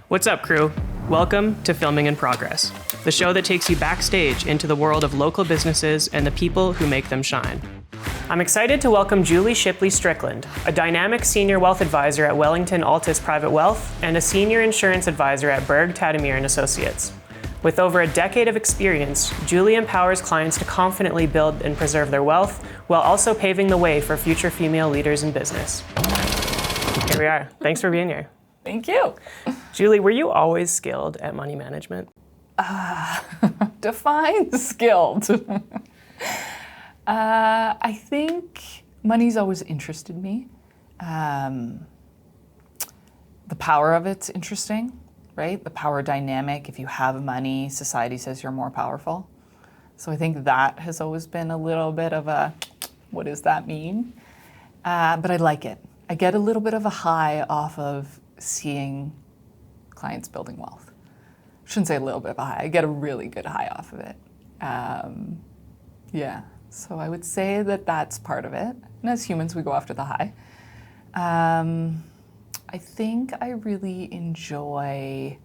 What's up, crew? Welcome to Filming in Progress, the show that takes you backstage into the world of local businesses and the people who make them shine. I'm excited to welcome Julie Shipley Strickland, a dynamic senior wealth advisor at Wellington Altus Private Wealth and a senior insurance advisor at Berg Tademir & Associates. With over a decade of experience, Julie empowers clients to confidently build and preserve their wealth while also paving the way for future female leaders in business. Here we are. Thanks for being here. Thank you. Julie, were you always skilled at money management? Define skilled. I think money's always interested me. The power of it's interesting, right? The power dynamic. If you have money, society says you're more powerful. So I think that has always been a little bit of a, what does that mean? But I like it. I get a little bit of a high off of seeing clients building wealth. I shouldn't say a little bit of a high. I get a really good high off of it. Yeah. So I would say that that's part of it. And as humans, we go after the high. I think I really enjoy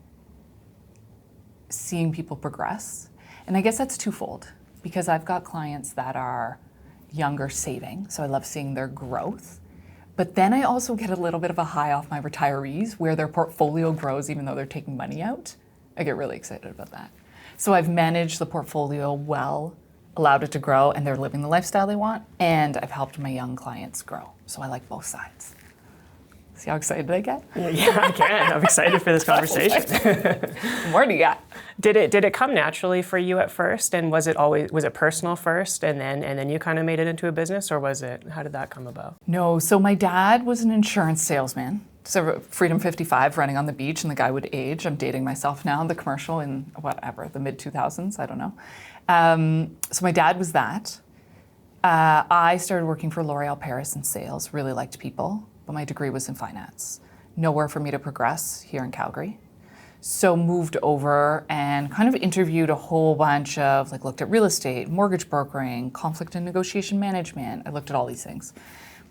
seeing people progress. And I guess that's twofold, because I've got clients that are younger saving, so I love seeing their growth. But then I also get a little bit of a high off my retirees where their portfolio grows even though they're taking money out. I get really excited about that. So I've managed the portfolio well, allowed it to grow, and they're living the lifestyle they want, and I've helped my young clients grow. So I like both sides. See how excited I get? Yeah, I can. I'm excited for this conversation. What more do you got? Did it come naturally for you at first, and was it personal first, and then you kind of made it into a business, or how did that come about? No, so my dad was an insurance salesman. So Freedom 55 running on the beach, and the guy would age. I'm dating myself now, the commercial in whatever, the mid-2000s, I don't know. So my dad was that. I started working for L'Oréal Paris in sales, really liked people, but my degree was in finance. Nowhere for me to progress here in Calgary. So moved over and kind of interviewed a whole bunch of, looked at real estate, mortgage brokering, conflict and negotiation management. I looked at all these things.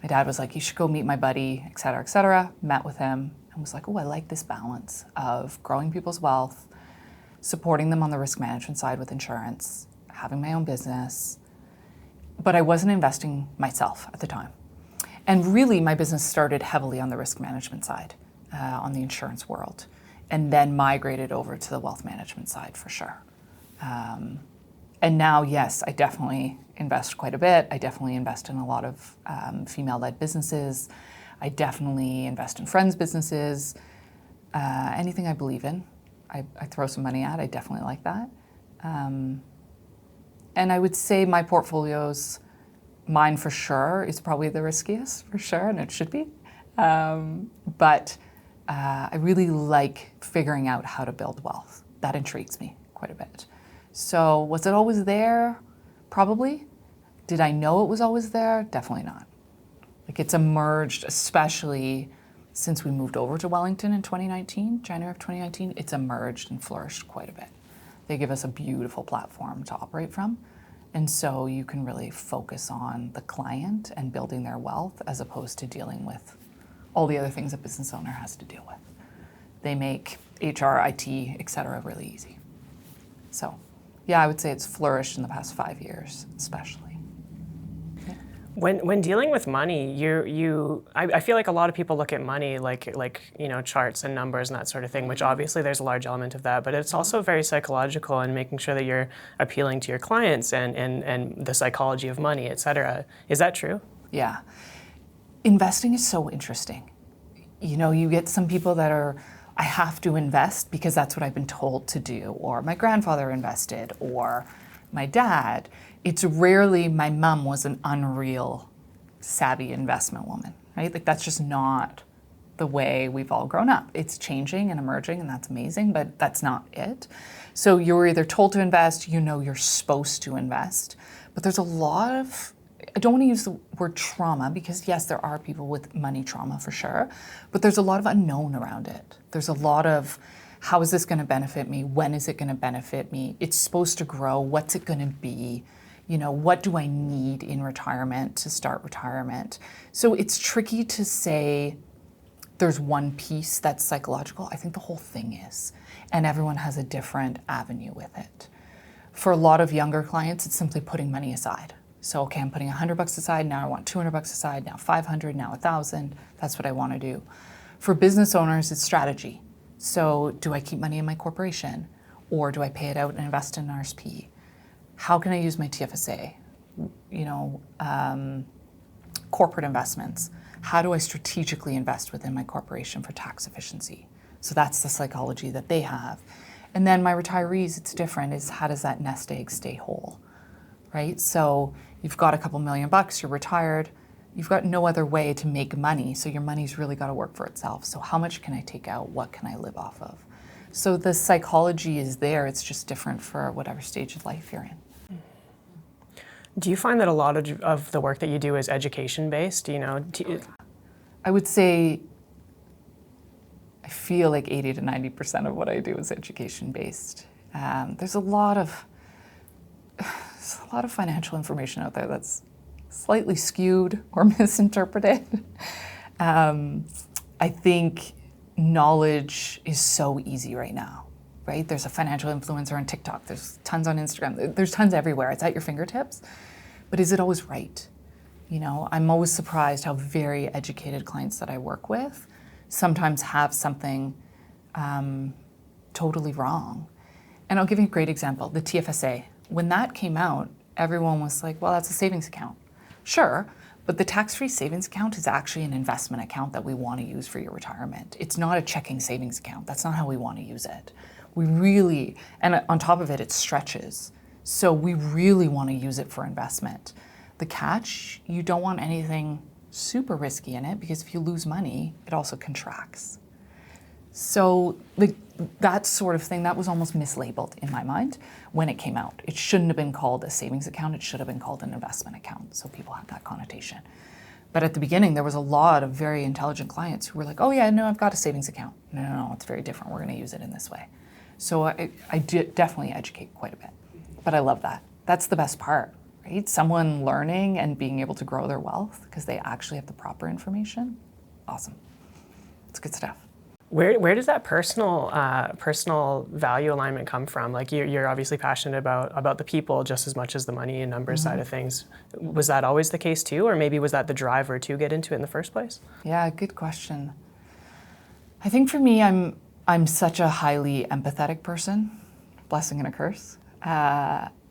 My dad was like, you should go meet my buddy, et cetera, et cetera. Met with him and was like, oh, I like this balance of growing people's wealth, supporting them on the risk management side with insurance, having my own business. But I wasn't investing myself at the time. And really, my business started heavily on the risk management side, on the insurance world, and then migrated over to the wealth management side for sure. And now, yes, I definitely invest quite a bit. I definitely invest in a lot of female-led businesses. I definitely invest in friends' businesses. Anything I believe in, I throw some money at. I definitely like that. And I would say my portfolio's, mine for sure, is probably the riskiest, for sure, and it should be. But I really like figuring out how to build wealth. That intrigues me quite a bit. So was it always there? Probably. Did I know it was always there? Definitely not. It's emerged, especially since we moved over to Wellington in 2019, January of 2019, it's emerged and flourished quite a bit. They give us a beautiful platform to operate from. And so you can really focus on the client and building their wealth as opposed to dealing with all the other things a business owner has to deal with. They make HR, IT, et cetera, really easy. So yeah, I would say it's flourished in the past 5 years, especially. Yeah. When dealing with money, I feel like a lot of people look at money like charts and numbers and that sort of thing, which obviously there's a large element of that, but it's also very psychological and making sure that you're appealing to your clients and the psychology of money, et cetera. Is that true? Yeah. Investing is so interesting. You get some people that are, I have to invest because that's what I've been told to do, or my grandfather invested, or my dad. It's rarely my mom was an unreal savvy investment woman, right? That's just not the way we've all grown up. It's changing and emerging, and that's amazing, but that's not it. So you're either told to invest, you're supposed to invest, but there's a lot of, I don't want to use the word trauma because yes, there are people with money trauma for sure, but there's a lot of unknown around it. There's a lot of, how is this going to benefit me? When is it going to benefit me? It's supposed to grow. What's it going to be? What do I need in retirement to start retirement? So it's tricky to say there's one piece that's psychological. I think the whole thing is. And everyone has a different avenue with it. For a lot of younger clients, it's simply putting money aside. So, okay, I'm putting $100 aside, now I want $200 aside, now 500, now 1,000. That's what I want to do. For business owners, it's strategy. So do I keep money in my corporation? Or do I pay it out and invest in an RSP? How can I use my TFSA? Corporate investments. How do I strategically invest within my corporation for tax efficiency? So that's the psychology that they have. And then my retirees, it's different, is how does that nest egg stay whole, right? So you've got a couple $1,000,000, you're retired, you've got no other way to make money, so your money's really got to work for itself. So how much can I take out? What can I live off of? So the psychology is there, it's just different for whatever stage of life you're in. Do you find that a lot of the work that you do is education-based? I would say I feel like 80 to 90% of what I do is education-based. There's a lot of financial information out there that's slightly skewed or misinterpreted. I think knowledge is so easy right now, right? There's a financial influencer on TikTok, there's tons on Instagram, there's tons everywhere. It's at your fingertips. But is it always right? I'm always surprised how very educated clients that I work with sometimes have something totally wrong. And I'll give you a great example, the TFSA. When that came out, everyone was like, well, that's a savings account. Sure, but the tax-free savings account is actually an investment account that we want to use for your retirement. It's not a checking savings account. That's not how we want to use it. And on top of it, it stretches. So we really want to use it for investment. The catch, you don't want anything super risky in it because if you lose money, it also contracts. So that sort of thing, that was almost mislabeled in my mind when it came out. It shouldn't have been called a savings account, it should have been called an investment account. So people have that connotation. But at the beginning, there was a lot of very intelligent clients who were like, oh yeah, no, I've got a savings account. No, it's very different. We're going to use it in this way. So I did definitely educate quite a bit. But I love that. That's the best part, right? Someone learning and being able to grow their wealth because they actually have the proper information. Awesome. It's good stuff. Where does that personal value alignment come from? Like you're obviously passionate about the people just as much as the money and numbers side of things. Was that always the case too, or maybe was that the driver to get into it in the first place? Yeah, good question. I think for me, I'm such a highly empathetic person, blessing and a curse.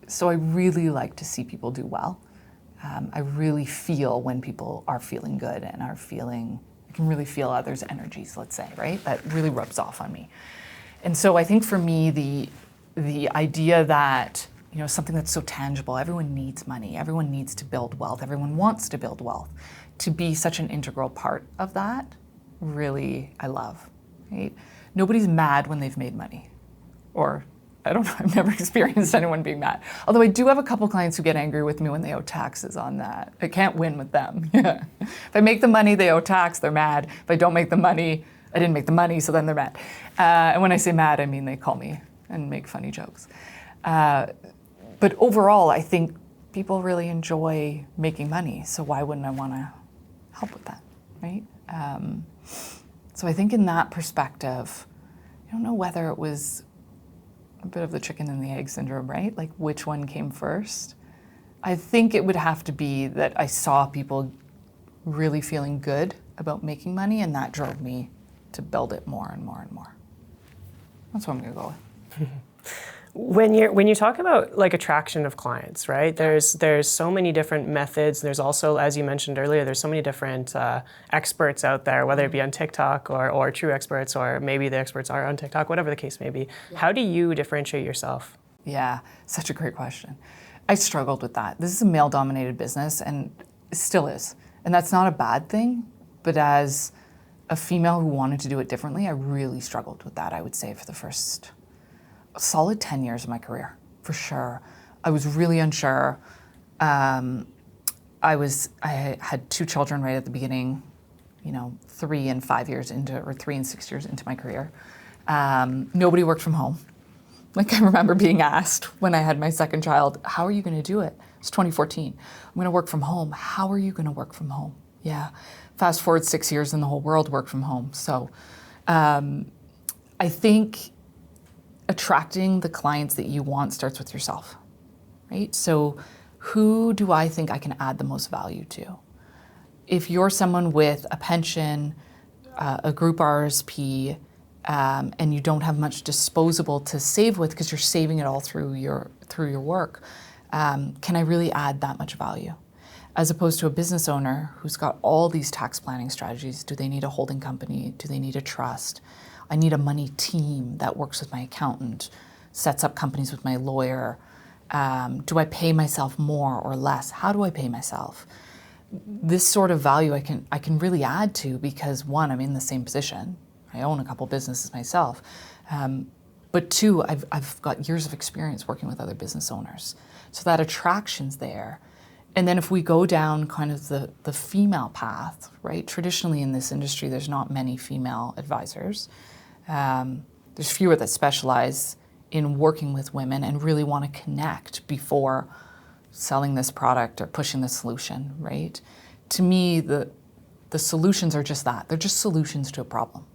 So I really like to see people do well. I really feel when people are feeling good and I can really feel others' energies, let's say, right? That really rubs off on me. And so I think for me, the idea that, something that's so tangible, everyone needs money, everyone needs to build wealth, everyone wants to build wealth, to be such an integral part of that, really, I love, right? Nobody's mad when they've made money, or I don't know, I've never experienced anyone being mad. Although I do have a couple clients who get angry with me when they owe taxes on that. I can't win with them. Yeah. If I make the money, they owe tax, they're mad. If I don't make the money, I didn't make the money, so then they're mad. And when I say mad, I mean they call me and make funny jokes. But overall, I think people really enjoy making money, so why wouldn't I want to help with that, right? So I think in that perspective, I don't know whether it was a bit of the chicken and the egg syndrome, right? Like which one came first? I think it would have to be that I saw people really feeling good about making money, and that drove me to build it more and more and more. That's what I'm gonna go with. When you talk about like attraction of clients, right? There's so many different methods. There's also, as you mentioned earlier, there's so many different experts out there, whether it be on TikTok or true experts, or maybe the experts are on TikTok, whatever the case may be. Yeah. How do you differentiate yourself? Yeah, such a great question. I struggled with that. This is a male-dominated business, and it still is. And that's not a bad thing, but as a female who wanted to do it differently, I really struggled with that, I would say, for the first solid 10 years of my career, for sure. I was really unsure. I had 2 children right at the beginning, 3 and 6 years into my career. Nobody worked from home. Like I remember being asked when I had my second child, how are you gonna do it? It's 2014. I'm gonna work from home. How are you gonna work from home? Yeah. Fast forward 6 years and the whole world worked from home. So I think attracting the clients that you want starts with yourself, right? So who do I think I can add the most value to? If you're someone with a pension, a group RSP, and you don't have much disposable to save with because you're saving it all through your work, can I really add that much value? As opposed to a business owner who's got all these tax planning strategies. Do they need a holding company? Do they need a trust? I need a money team that works with my accountant, sets up companies with my lawyer. Do I pay myself more or less? How do I pay myself? This sort of value I can really add to because one, I'm in the same position. I own a couple businesses myself. But two, I've got years of experience working with other business owners. So that attraction's there. And then if we go down kind of the female path, right? Traditionally in this industry, there's not many female advisors. There's fewer that specialize in working with women and really want to connect before selling this product or pushing the solution, right? To me, the solutions are just that. They're just solutions to a problem,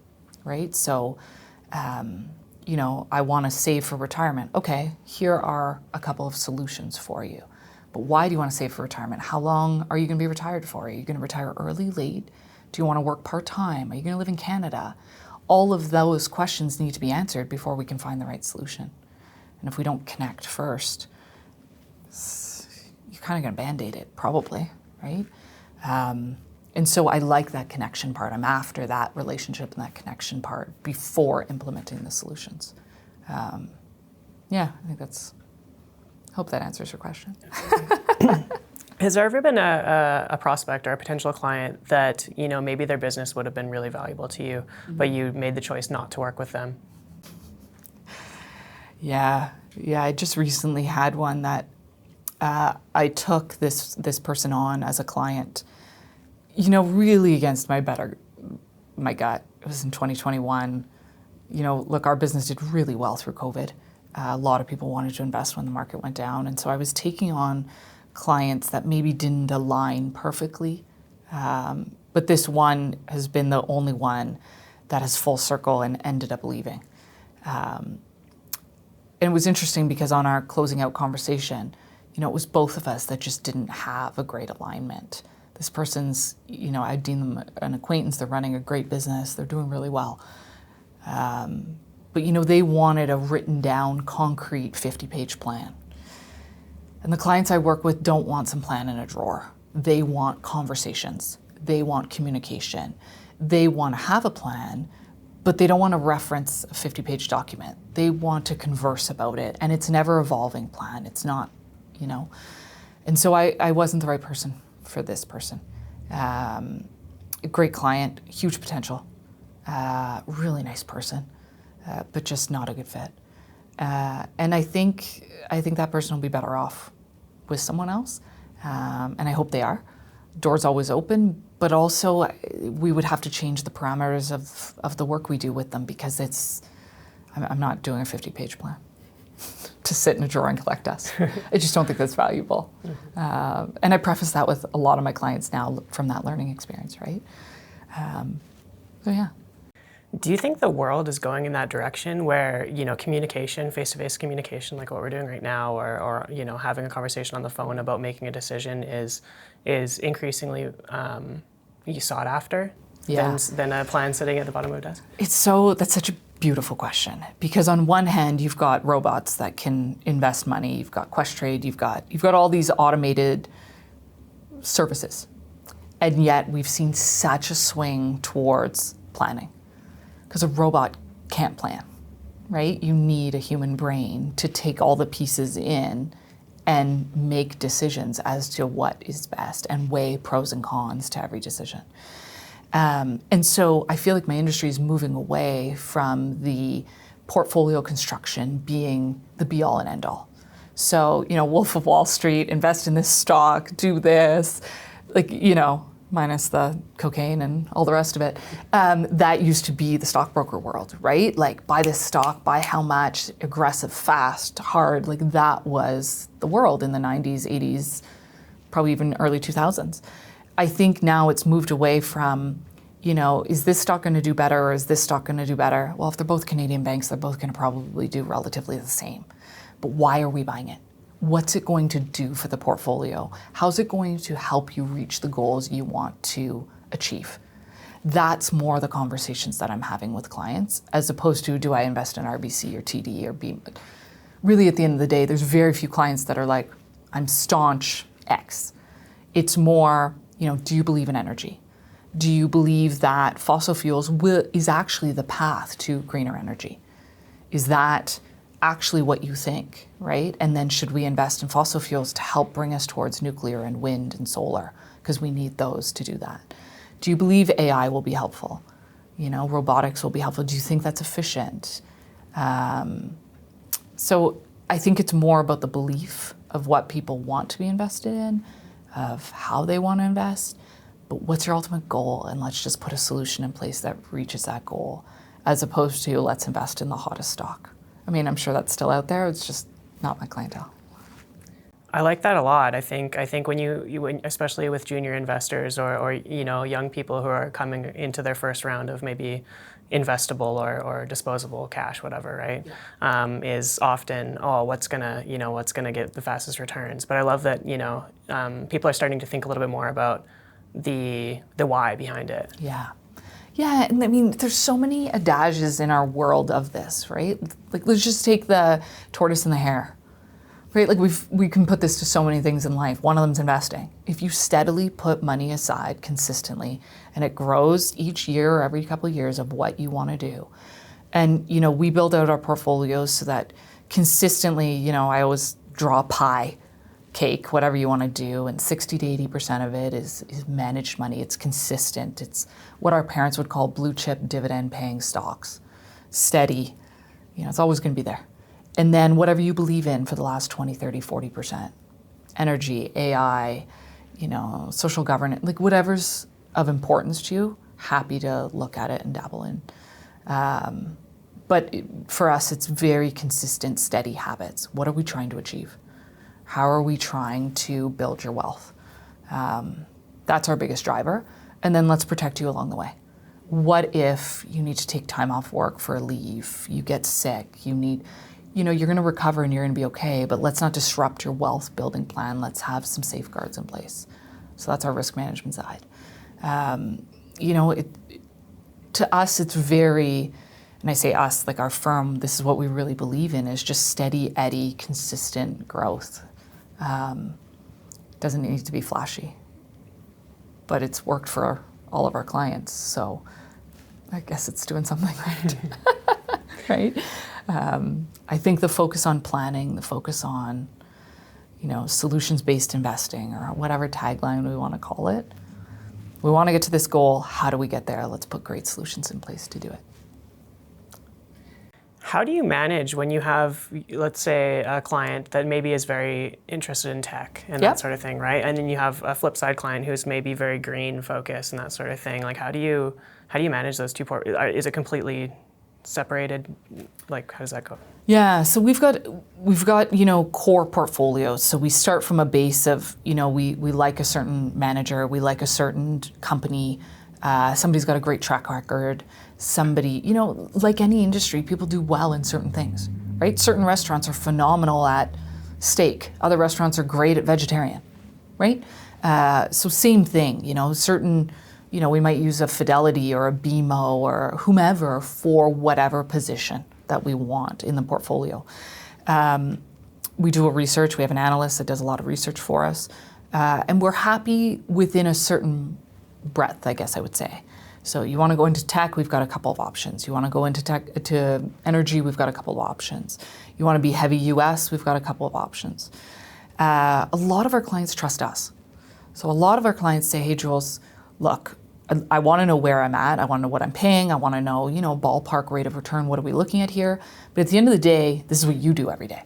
right? So, I want to save for retirement. Okay, here are a couple of solutions for you. But why do you want to save for retirement? How long are you going to be retired for? Are you going to retire early, late? Do you want to work part-time? Are you going to live in Canada? All of those questions need to be answered before we can find the right solution. And if we don't connect first, you're kind of going to Band-Aid it, probably, right? And so I like that connection part. I'm after that relationship and that connection part before implementing the solutions. I think hope that answers your question. Has there ever been a prospect or a potential client that, maybe their business would have been really valuable to you, but you made the choice not to work with them? Yeah, I just recently had one that I took this person on as a client, really against my gut. It was in 2021. Look, our business did really well through COVID. A lot of people wanted to invest when the market went down. And so I was taking on clients that maybe didn't align perfectly. But this one has been the only one that has full circle and ended up leaving. And it was interesting because on our closing out conversation, it was both of us that just didn't have a great alignment. This person's, I deem them an acquaintance. They're running a great business. They're doing really well. But they wanted a written down, concrete 50-page plan. And the clients I work with don't want some plan in a drawer. They want conversations. They want communication. They want to have a plan, but they don't want to reference a 50-page document. They want to converse about it, and it's an ever-evolving plan. It's not, And so I wasn't the right person for this person. A great client, huge potential, really nice person. But just not a good fit. And I think that person will be better off with someone else. And I hope they are. Doors always open, but also we would have to change the parameters of the work we do with them because I'm not doing a 50-page plan to sit in a drawer and collect dust. I just don't think that's valuable. And I preface that with a lot of my clients now from that learning experience, right? So yeah. Do you think the world is going in that direction where, communication, face-to-face communication, like what we're doing right now, or having a conversation on the phone about making a decision is increasingly sought after than a plan sitting at the bottom of a desk? That's such a beautiful question because on one hand, you've got robots that can invest money, you've got Questrade, you've got all these automated services. And yet we've seen such a swing towards planning. Because a robot can't plan, right? You need a human brain to take all the pieces in and make decisions as to what is best and weigh pros and cons to every decision. And so I feel like my industry is moving away from the portfolio construction being the be-all and end-all. So, Wolf of Wall Street, invest in this stock, do this, minus the cocaine and all the rest of it, that used to be the stockbroker world, right? Like buy this stock, buy how much, aggressive, fast, hard, like that was the world in the 90s, 80s, probably even early 2000s. I think now it's moved away from, is this stock going to do better or is this stock going to do better? Well, if they're both Canadian banks, they're both going to probably do relatively the same. But why are we buying it? What's it going to do for the portfolio? How's it going to help you reach the goals you want to achieve? That's more the conversations that I'm having with clients, as opposed to, do I invest in RBC or TD or B? Really, at the end of the day, there's very few clients that are like, I'm staunch X. It's more, do you believe in energy? Do you believe that fossil fuels is actually the path to greener energy? Is that actually what you think, right? And then should we invest in fossil fuels to help bring us towards nuclear and wind and solar? Because we need those to do that. Do you believe AI will be helpful? Robotics will be helpful. Do you think that's efficient? So I think it's more about the belief of what people want to be invested in, of how they want to invest, but what's your ultimate goal? And let's just put a solution in place that reaches that goal, as opposed to let's invest in the hottest stock. I mean, I'm sure that's still out there. It's just not my clientele. I like that a lot. I think when you especially with junior investors or young people who are coming into their first round of maybe investable or disposable cash, whatever, right? Yeah. Is often, what's gonna get the fastest returns. But I love that people are starting to think a little bit more about the why behind it. Yeah. Yeah, and I mean, there's so many adages in our world of this, right? Like, let's just take the tortoise and the hare, right? Like, we can put this to so many things in life. One of them's investing. If you steadily put money aside consistently, and it grows each year or every couple of years of what you want to do, and we build out our portfolios so that consistently, I always draw a pie cake, whatever you want to do, and 60 to 80% of it is managed money. It's consistent. It's what our parents would call blue chip dividend paying stocks. Steady, it's always going to be there. And then whatever you believe in for the last 20, 30, 40%. Energy, AI, social governance, like whatever's of importance to you, happy to look at it and dabble in. But for us, it's very consistent, steady habits. What are we trying to achieve? How are we trying to build your wealth? That's our biggest driver. And then let's protect you along the way. What if you need to take time off work for a leave? You get sick, you're going to recover and you're going to be okay, but let's not disrupt your wealth building plan. Let's have some safeguards in place. So that's our risk management side. To us, it's very, and I say us, like our firm, this is what we really believe in, is just steady eddy, consistent growth. Doesn't need to be flashy, but it's worked for all of our clients. So I guess it's doing something right. Right? I think the focus on planning, the focus on, solutions-based investing, or whatever tagline we want to call it. We want to get to this goal. How do we get there? Let's put great solutions in place to do it. How do you manage when you have, let's say, a client that maybe is very interested in tech and that sort of thing, right? And then you have a flip side client who's maybe very green focused and that sort of thing. Like, how do you manage those two? Is it completely separated? Like, how does that go? Yeah, so we've got core portfolios. So we start from a base of we like a certain manager, we like a certain company. Somebody's got a great track record. Somebody, like any industry, people do well in certain things, right? Certain restaurants are phenomenal at steak. Other restaurants are great at vegetarian, right? So same thing, certain, we might use a Fidelity or a BMO or whomever for whatever position that we want in the portfolio. We do a research. We have an analyst that does a lot of research for us. And we're happy within a certain breadth, I guess I would say. So you want to go into tech, we've got a couple of options. You want to go into to energy, we've got a couple of options. You want to be heavy US, we've got a couple of options. A lot of our clients trust us. So a lot of our clients say, hey, Jules, look, I want to know where I'm at. I want to know what I'm paying. I want to know, ballpark rate of return. What are we looking at here? But at the end of the day, this is what you do every day.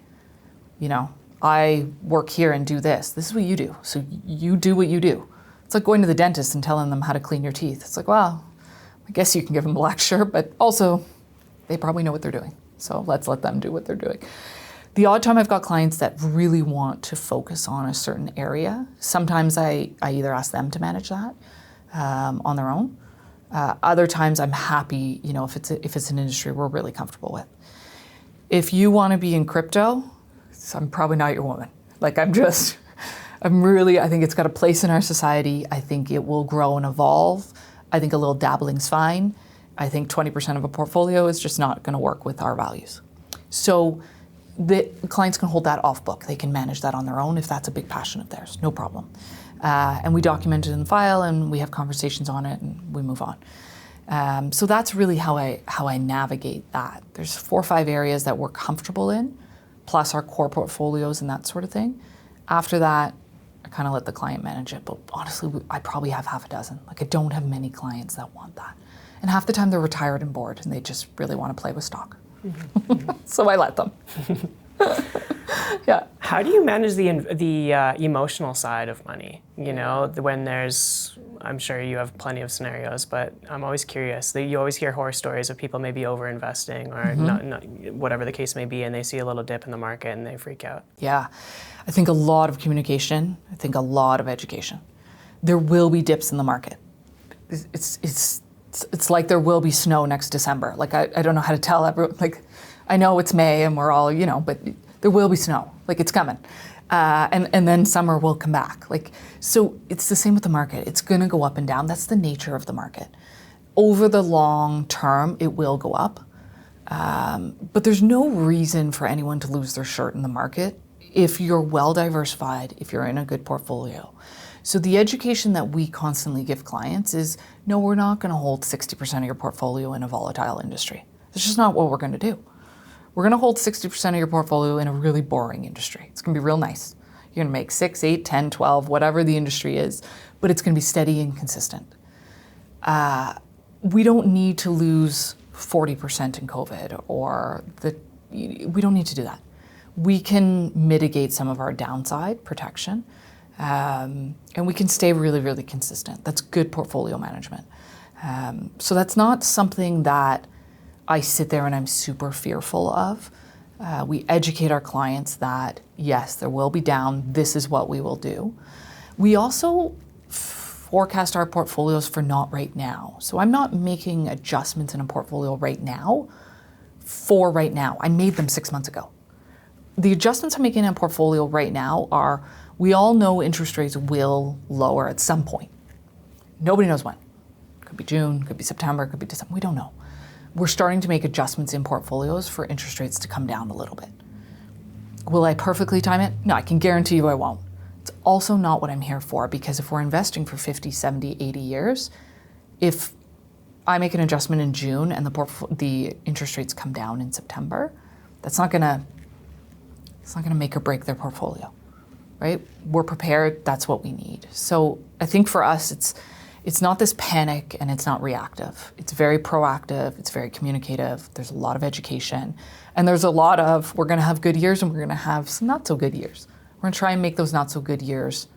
I work here and do this. This is what you do. So you do what you do. It's like going to the dentist and telling them how to clean your teeth. It's like, well, I guess you can give them a black shirt, but also they probably know what they're doing. So let's let them do what they're doing. The odd time I've got clients that really want to focus on a certain area. Sometimes I either ask them to manage that on their own. Other times I'm happy, if it's an industry we're really comfortable with. If you want to be in crypto, I'm probably not your woman. I think it's got a place in our society. I think it will grow and evolve. I think a little dabbling's fine. I think 20% of a portfolio is just not going to work with our values. So the clients can hold that off book. They can manage that on their own if that's a big passion of theirs, no problem. And we document it in the file and we have conversations on it and we move on. So that's really how I navigate that. There's 4 or 5 areas that we're comfortable in, plus our core portfolios and that sort of thing. After that, I kind of let the client manage it. But honestly, I probably have half a dozen. I don't have many clients that want that. And half the time they're retired and bored and they just really want to play with stock. Mm-hmm. So I let them. Yeah. How do you manage the emotional side of money? When I'm sure you have plenty of scenarios, but I'm always curious. You always hear horror stories of people maybe over-investing or not, whatever the case may be, and they see a little dip in the market and they freak out. Yeah. I think a lot of communication. I think a lot of education. There will be dips in the market. It's like there will be snow next December. I don't know how to tell everyone. I know it's May and we're all, but there will be snow. It's coming. And then summer will come back. So it's the same with the market. It's going to go up and down. That's the nature of the market. Over the long term, it will go up. But there's no reason for anyone to lose their shirt in the market if you're well diversified, if you're in a good portfolio. So the education that we constantly give clients is, no, we're not going to hold 60% of your portfolio in a volatile industry. That's just not what we're going to do. We're going to hold 60% of your portfolio in a really boring industry. It's going to be real nice. You're going to make 6, 8, 10, 12, whatever the industry is, but it's going to be steady and consistent. We don't need to lose 40% in COVID we don't need to do that. We can mitigate some of our downside protection. And we can stay really, really consistent. That's good portfolio management. So that's not something that I sit there and I'm super fearful of. We educate our clients that, yes, there will be down. This is what we will do. We also forecast our portfolios for not right now. So I'm not making adjustments in a portfolio right now for right now. I made them 6 months ago. The adjustments I'm making in a portfolio right now are, we all know interest rates will lower at some point. Nobody knows when. Could be June, could be September, could be December. We don't know. We're starting to make adjustments in portfolios for interest rates to come down a little bit. Will I perfectly time it? No, I can guarantee you I won't. It's also not what I'm here for, because if we're investing for 50, 70, 80 years, if I make an adjustment in June and the interest rates come down in September, it's not gonna make or break their portfolio. Right? We're prepared, that's what we need. So I think for us, it's not this panic and it's not reactive. It's very proactive, it's very communicative, there's a lot of education, and there's a lot of, we're gonna have good years and we're gonna have some not so good years. We're gonna try and make those not so good years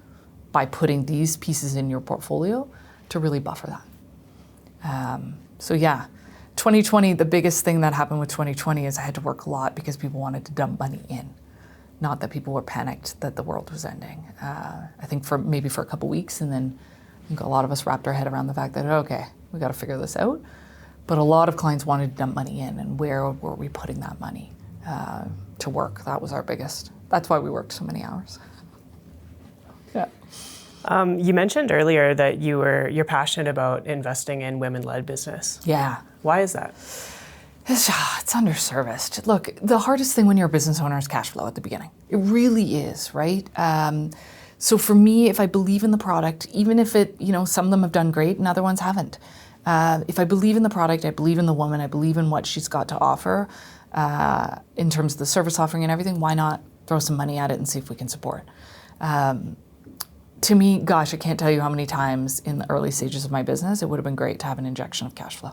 by putting these pieces in your portfolio to really buffer that. So yeah, 2020, the biggest thing that happened with 2020 is I had to work a lot because people wanted to dump money in. Not that people were panicked that the world was ending. I think for a couple weeks, and then I think a lot of us wrapped our head around the fact that, okay, we got to figure this out. But a lot of clients wanted to dump money in, and where were we putting that money to work? That was our biggest. That's why we worked so many hours. Yeah. You mentioned earlier that you're passionate about investing in women-led business. Yeah. Why is that? It's underserviced. Look, the hardest thing when you're a business owner is cash flow at the beginning. It really is, right? So for me, if I believe in the product, even if some of them have done great and other ones haven't. If I believe in the product, I believe in the woman, I believe in what she's got to offer in terms of the service offering and everything, why not throw some money at it and see if we can support? To me, gosh, I can't tell you how many times in the early stages of my business, it would have been great to have an injection of cash flow.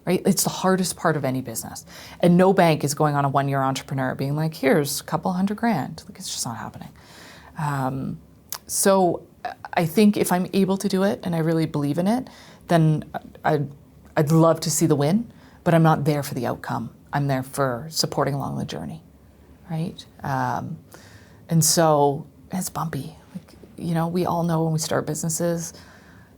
Right? It's the hardest part of any business. And no bank is going on a one-year entrepreneur being like, here's a couple $100,000. It's just not happening. So I think if I'm able to do it and I really believe in it, then I'd love to see the win, but I'm not there for the outcome. I'm there for supporting along the journey. right? And so it's bumpy. Like, you know, we all know when we start businesses.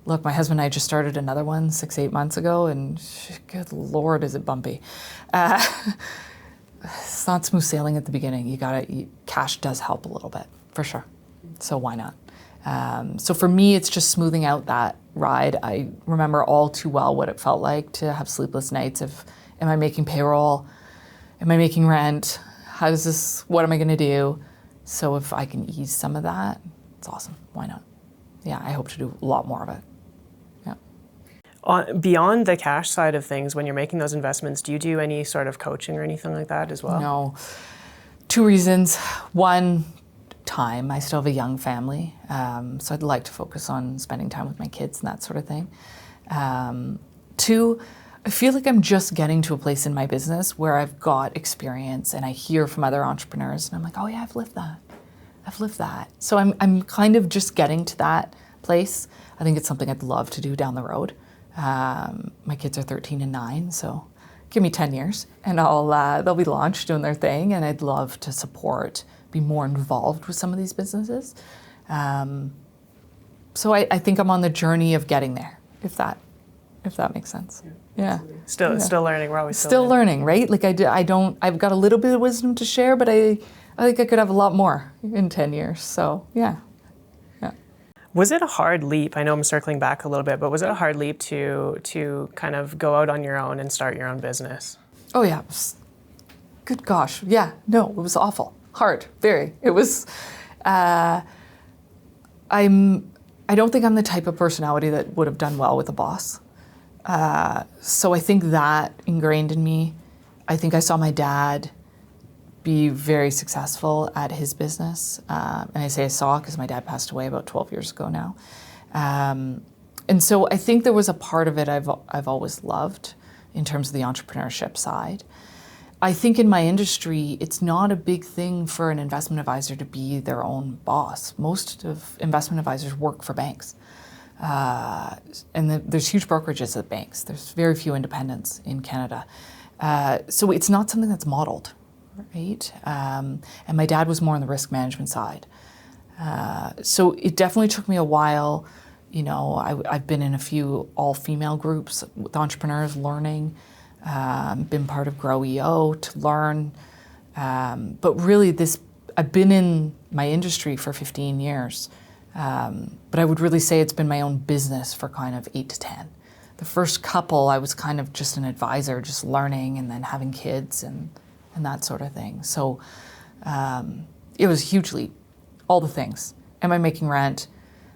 Look, my husband and I just started another one 6-8 months ago, and good Lord, is it bumpy. It's not smooth sailing at the beginning. Cash does help a little bit, for sure. So why not? So for me, it's just smoothing out that ride. I remember all too well what it felt like to have sleepless nights of, am I making payroll? Am I making rent? What am I gonna do? So if I can ease some of that, it's awesome. Why not? Yeah, I hope to do a lot more of it. Yeah. Beyond the cash side of things, when you're making those investments, do you do any sort of coaching or anything like that as well? No. 2 reasons. One, time. I still have a young family, so I'd like to focus on spending time with my kids and that sort of thing. 2, I feel like I'm just getting to a place in my business where I've got experience and I hear from other entrepreneurs and I'm like, oh yeah, I've lived that. So I'm kind of just getting to that place. I think it's something I'd love to do down the road. My kids are 13 and 9, so give me 10 years and they'll be launched doing their thing, and I'd love to be more involved with some of these businesses. So I think I'm on the journey of getting there, if that makes sense. Yeah. Still learning. We're always still learning, right? Like I've got a little bit of wisdom to share, but I think I could have a lot more in 10 years. So yeah. Was it a hard leap? I know I'm circling back a little bit, but was it a hard leap to kind of go out on your own and start your own business? Oh yeah. Good gosh. Yeah. No, it was awful. Hard. Very. It was. I don't think I'm the type of personality that would have done well with a boss. So I think that ingrained in me. I think I saw my dad be very successful at his business. And I say I saw because my dad passed away about 12 years ago now. And so I think there was a part of it I've always loved in terms of the entrepreneurship side. I think in my industry, it's not a big thing for an investment advisor to be their own boss. Most of investment advisors work for banks. And there's huge brokerages at banks. There's very few independents in Canada. So it's not something that's modeled, right? And my dad was more on the risk management side. So it definitely took me a while. You know, I've been in a few all-female groups with entrepreneurs learning, been part of Grow EO to learn. But really I've been in my industry for 15 years. But I would really say it's been my own business for kind of 8 to 10. The first couple, I was kind of just an advisor, just learning and then having kids and that sort of thing. So it was hugely all the things. Am I making rent?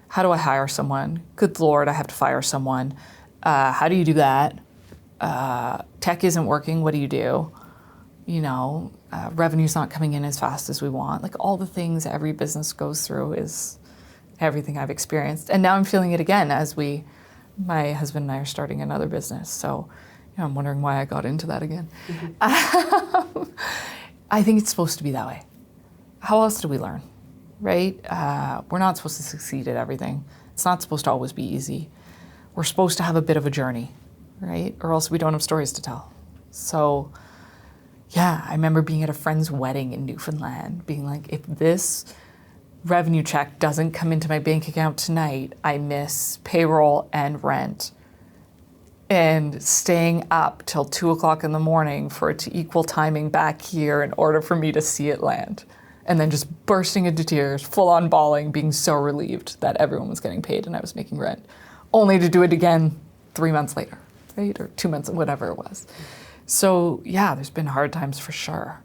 How do I hire someone? Good Lord, I have to fire someone. How do you do that? Tech isn't working. What do you do? You know, revenue's not coming in as fast as we want. Like all the things every business goes through is everything I've experienced. And now I'm feeling it again as my husband and I are starting another business. So, you know, I'm wondering why I got into that again. Mm-hmm. I think it's supposed to be that way. How else do we learn, right? We're not supposed to succeed at everything. It's not supposed to always be easy. We're supposed to have a bit of a journey, right? Or else we don't have stories to tell. So, yeah, I remember being at a friend's wedding in Newfoundland, being like, if this revenue check doesn't come into my bank account tonight, I miss payroll and rent. And staying up till 2 o'clock in the morning for it to equal timing back here in order for me to see it land. And then just bursting into tears, full on bawling, being so relieved that everyone was getting paid and I was making rent. Only to do it again 3 months later, right? Or 2 months, whatever it was. So yeah, there's been hard times for sure.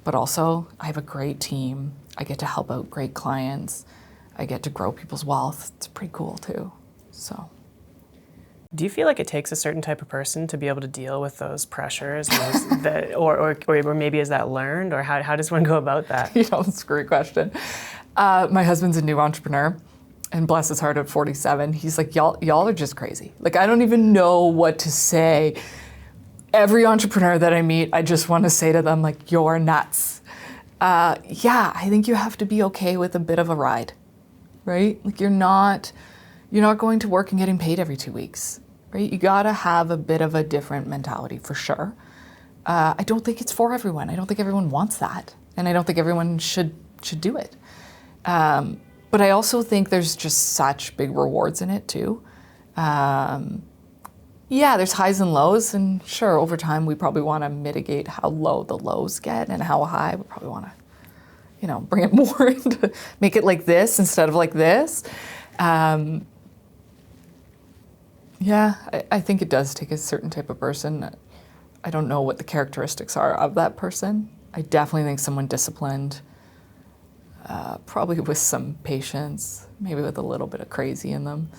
But also, I have a great team. I get to help out great clients. I get to grow people's wealth. It's pretty cool too. So, do you feel like it takes a certain type of person to be able to deal with those pressures, or maybe is that learned, or how does one go about that? You know, that's a great question. My husband's a new entrepreneur, and bless his heart, at 47, he's like, y'all are just crazy. Like, I don't even know what to say. Every entrepreneur that I meet, I just want to say to them, like, you're nuts. Yeah, I think you have to be okay with a bit of a ride, right? Like you're not going to work and getting paid every 2 weeks, right? You gotta have a bit of a different mentality for sure. I don't think it's for everyone. I don't think everyone wants that. and I don't think everyone should do it. But I also think there's just such big rewards in it too. Yeah, there's highs and lows, and sure, over time we probably want to mitigate how low the lows get, and how high we probably want to, bring it more into, make it like this instead of like this. Yeah, I think it does take a certain type of person. I don't know what the characteristics are of that person. I definitely think someone disciplined, probably with some patience, maybe with a little bit of crazy in them.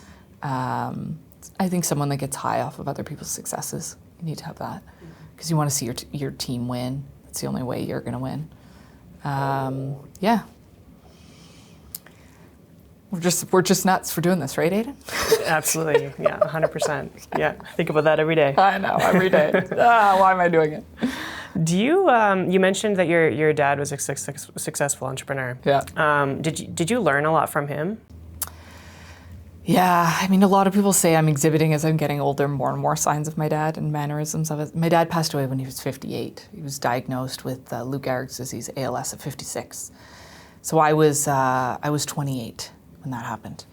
I think someone that gets high off of other people's successes. You need to have that because you want to see your team win. That's the only way you're going to win. Yeah. We're just nuts for doing this, right, Aiden? Absolutely. Yeah, 100%. Yeah, I think about that every day. I know, every day. Why am I doing it? Do you, you mentioned that your dad was a successful entrepreneur. Yeah. Did you learn a lot from him? Yeah, I mean, a lot of people say I'm exhibiting as I'm getting older more and more signs of my dad and mannerisms of it. My dad passed away when he was 58. He was diagnosed with Lou Gehrig's disease, ALS, at 56. So I was 28 when that happened,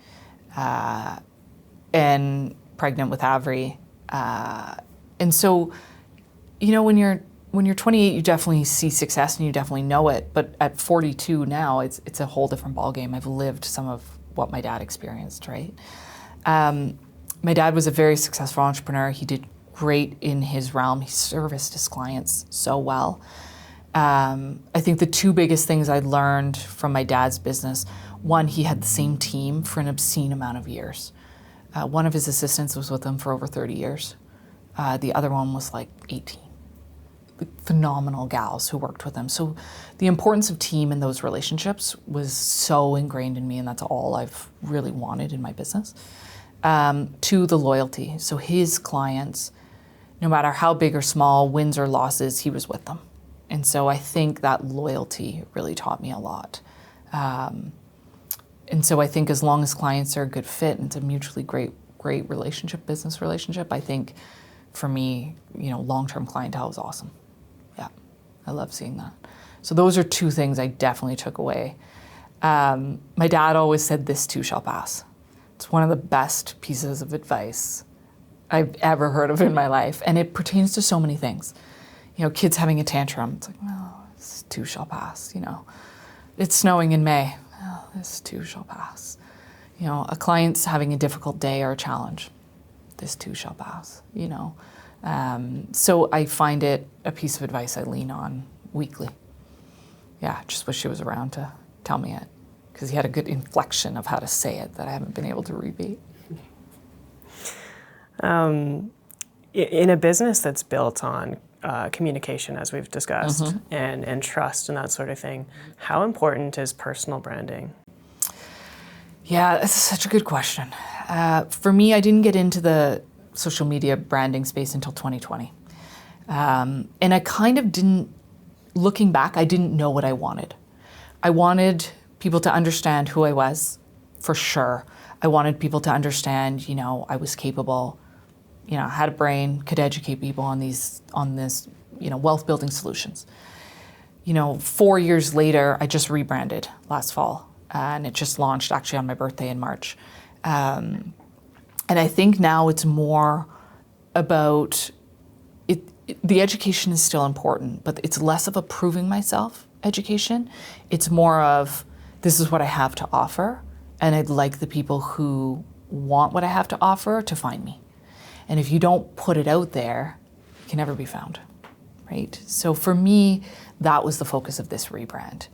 and pregnant with Avery. And so, when you're 28, you definitely see success and you definitely know it. But at 42 now, it's a whole different ballgame. I've lived some of what my dad experienced, right? My dad was a very successful entrepreneur. He did great in his realm. He serviced his clients so well. I think the two biggest things I learned from my dad's business, one, he had the same team for an obscene amount of years. One of his assistants was with him for over 30 years. The other one was like 18. Phenomenal gals who worked with him. So the importance of team in those relationships was so ingrained in me, and that's all I've really wanted in my business. Two, the loyalty. So his clients, no matter how big or small, wins or losses, he was with them. And so I think that loyalty really taught me a lot. And so I think as long as clients are a good fit and it's a mutually great relationship, business relationship, I think for me, long-term clientele is awesome. Yeah, I love seeing that. So those are two things I definitely took away. My dad always said, "This too shall pass." It's one of the best pieces of advice I've ever heard of in my life. And it pertains to so many things. Kids having a tantrum. It's like, well, this too shall pass. It's snowing in May. Well, this too shall pass. A client's having a difficult day or a challenge. This too shall pass, So I find it a piece of advice I lean on weekly. Yeah, just wish he was around to tell me it, because he had a good inflection of how to say it that I haven't been able to repeat. In a business that's built on communication, as we've discussed, and trust and that sort of thing, how important is personal branding? Yeah, that's such a good question. For me, I didn't get into the social media branding space until 2020. And I kind of didn't, looking back, I didn't know what I wanted. I wanted people to understand who I was, for sure. I wanted people to understand, I was capable, had a brain, could educate people on this, wealth building solutions. 4 years later, I just rebranded last fall, and it just launched actually on my birthday in March. And I think now it's more about the education is still important, but it's less of a proving myself education. It's more of, this is what I have to offer, and I'd like the people who want what I have to offer to find me. And if you don't put it out there, it can never be found, right? So for me, that was the focus of this rebrand.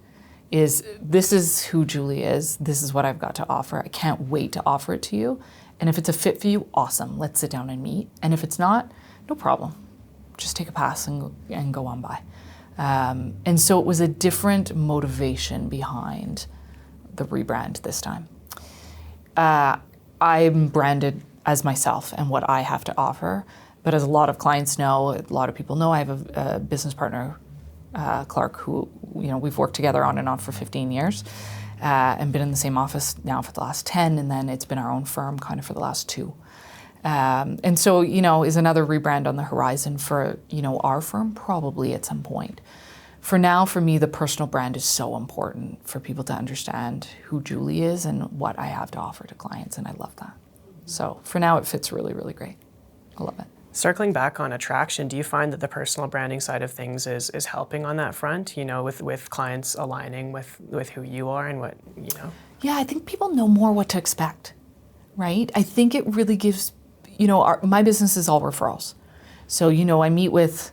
This is who Julie is. This is what I've got to offer. I can't wait to offer it to you. And if it's a fit for you, awesome. Let's sit down and meet. And if it's not, no problem. Just take a pass and go on by. And so it was a different motivation behind the rebrand this time. I'm branded as myself and what I have to offer. But as a lot of clients know, a lot of people know, I have a business partner, Clark, who we've worked together on and off for 15 years and been in the same office now for the last 10, and then it's been our own firm kind of for the last 2. And so, is another rebrand on the horizon for, our firm? Probably at some point. for now, for me, the personal brand is so important for people to understand who Julie is and what I have to offer to clients, and I love that. So for now, it fits really, really great. I love it. Circling back on attraction, do you find that the personal branding side of things is helping on that front, with clients aligning with who you are and what, Yeah, I think people know more what to expect, right? I think it really gives, my business is all referrals. So, I meet with,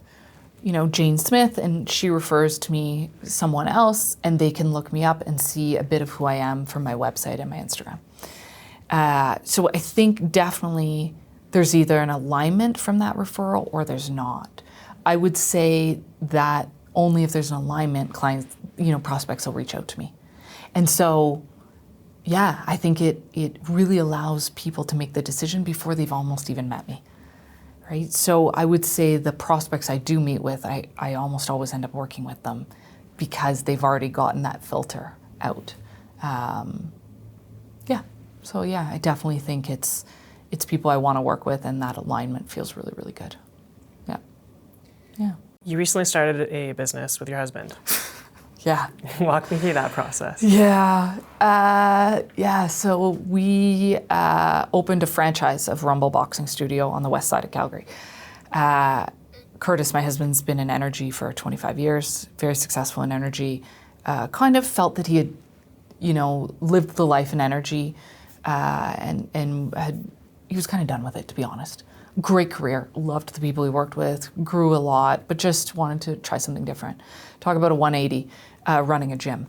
Jane Smith, and she refers to me someone else, and they can look me up and see a bit of who I am from my website and my Instagram. So I think definitely there's either an alignment from that referral or there's not. I would say that only if there's an alignment, clients, prospects will reach out to me. And so, yeah, I think it really allows people to make the decision before they've almost even met me, right? So I would say the prospects I do meet with, I almost always end up working with them because they've already gotten that filter out. So yeah, I definitely think it's people I want to work with, and that alignment feels really, really good. Yeah. You recently started a business with your husband. Yeah. Walk me through that process. Yeah. So we opened a franchise of Rumble Boxing Studio on the west side of Calgary. Curtis, my husband's been in energy for 25 years, very successful in energy. Kind of felt that he had, lived the life in energy, and he was kind of done with it, to be honest. Great career, loved the people he worked with, grew a lot, but just wanted to try something different. Talk about a 180, running a gym.